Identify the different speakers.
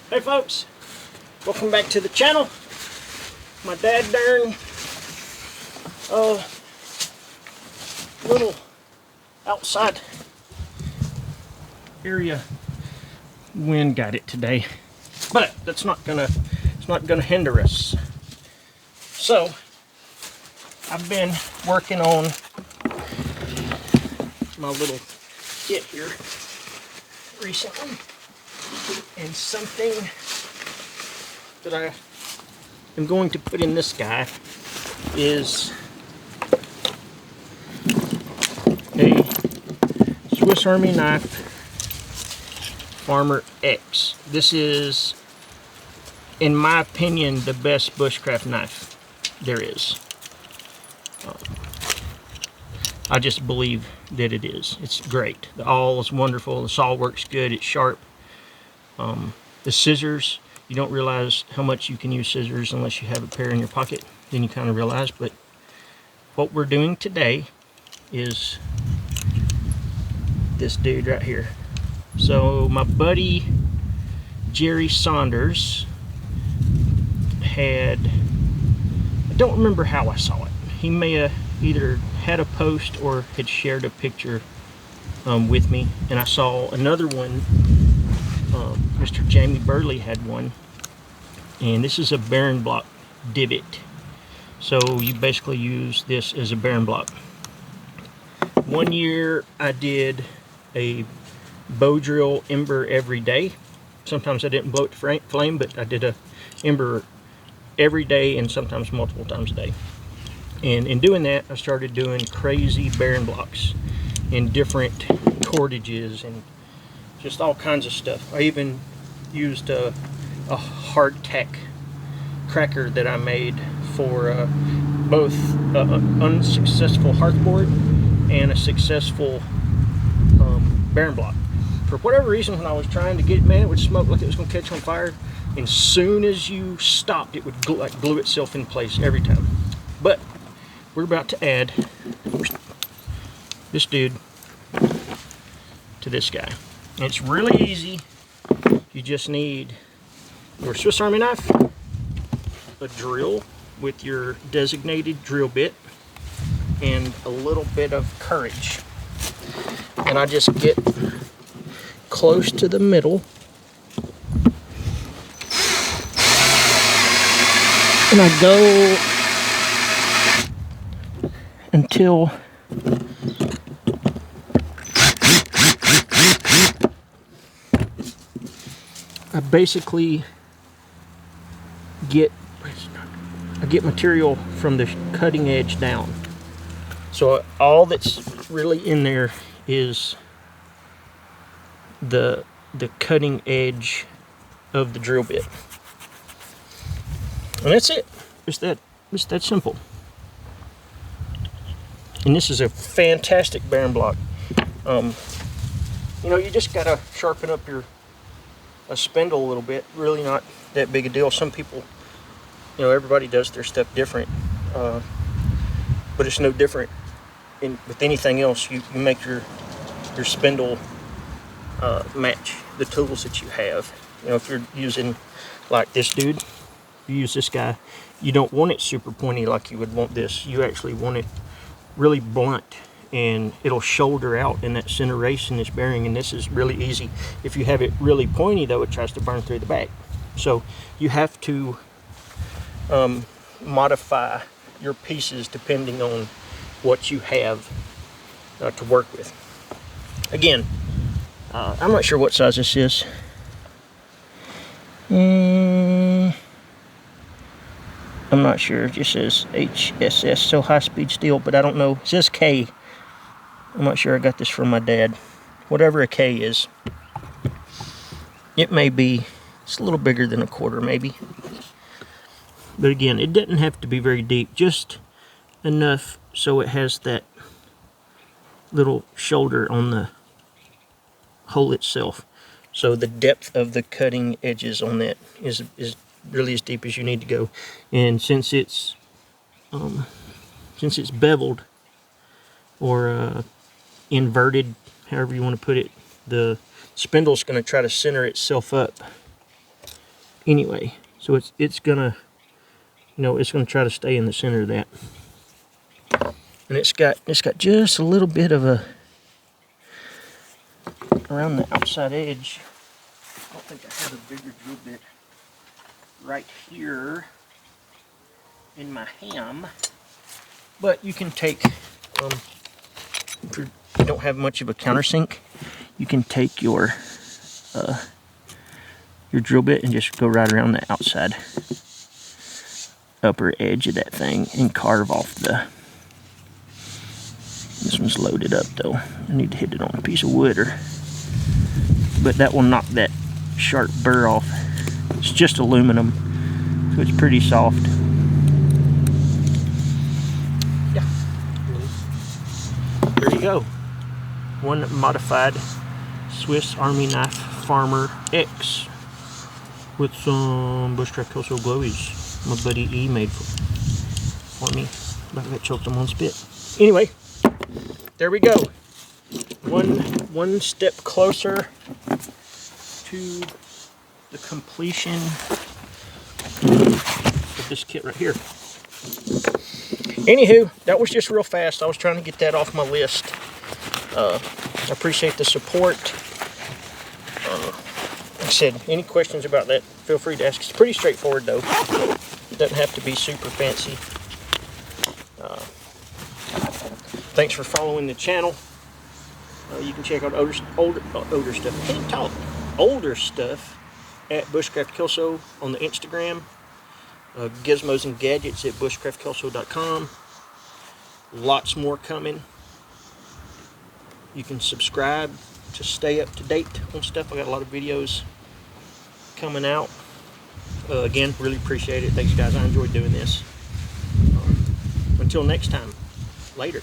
Speaker 1: Hey folks, welcome back to the channel. My dad darn little outside area wind got it today, but it's not gonna hinder us. So I've been working on my little kit here recently, and something that I am going to put in this guy is a Swiss Army knife Farmer X. This is, in my opinion, the best bushcraft knife there is. I just believe that it is. It's great. The awl is wonderful. The saw works good. It's sharp. The scissors, you don't realize how much you can use scissors unless you have a pair in your pocket. Then you kind of realize. But what we're doing today is this dude right here. So my buddy Jerry Saunders had, I don't remember how I saw it. He may have either had a post or had shared a picture with me, and I saw another one. Mr. Jamie Burley had one, and this is a bearing block divot. So you basically use this as a bearing block. One year I did a bow drill ember every day. Sometimes I didn't blow it to flame, but I did a ember every day and sometimes multiple times a day. And in doing that, I started doing crazy bearing blocks in different cordages and just all kinds of stuff. I even used a hardtack cracker that I made for both an unsuccessful hearthboard and a successful bearing block. For whatever reason, when I was trying to get it, man, it would smoke like it was going to catch on fire. And as soon as you stopped, it would glue itself in place every time. But we're about to add this dude to this guy. And it's really easy. You just need your Swiss Army knife, a drill with your designated drill bit, and a little bit of courage. And I just get close to the middle, and I go until I basically get material from the cutting edge down. So all that's really in there is the cutting edge of the drill bit, and that's it. It's that simple. And this is a fantastic bearing block. You know, you just gotta sharpen up a spindle a little bit. Really not that big a deal. Some people, you know, everybody does their stuff different, but it's no different with anything else. You make your spindle match the tools that you have. You know, if you're using like this dude, you use this guy, you don't want it super pointy like you would want this. You actually want it really blunt, and it'll shoulder out in that center race in this bearing. And this is really easy. If you have it really pointy though, it tries to burn through the back. So you have to modify your pieces depending on what you have to work with. Again, I'm not sure what size this is. I'm not sure. It just says HSS, so high speed steel, but I don't know. It says K. I'm not sure. I got this from my dad. Whatever a K is. It may be, it's a little bigger than a quarter maybe. But again, it doesn't have to be very deep. Just enough so it has that little shoulder on the hole itself. So the depth of the cutting edges on that is really as deep as you need to go. And since it's beveled or inverted, however you want to put it, the spindle's going to try to center itself up anyway, so it's gonna, you know, it's gonna try to stay in the center of that. And it's got just a little bit of a around the outside edge. I don't think I have a bigger drill bit right here in my ham, but you can take, if you don't have much of a countersink, you can take your drill bit and just go right around the outside upper edge of that thing and carve off the. This one's loaded up though. I need to hit it on a piece of wood, but that will knock that sharp burr off. It's just aluminum, so it's pretty soft. Yeah. There you go. One modified Swiss Army knife Farmer X with some Bushcraft Kelso glowies my buddy E made for me. But I got choked on one spit. Anyway, there we go. One step closer to the completion of this kit right here. Anywho, that was just real fast. I was trying to get that off my list. I appreciate the support. Like I said, any questions about that, feel free to ask. It's pretty straightforward though. It doesn't have to be super fancy. Thanks for following the channel. You can check out older stuff. Can't talk. Older stuff at Bushcraft Kelso on the Instagram. Gizmos and gadgets at bushcraftkelso.com. Lots more coming. You can subscribe to stay up to date on stuff. I got a lot of videos coming out. Again, really appreciate it. Thanks guys, I enjoyed doing this. Until next time, later.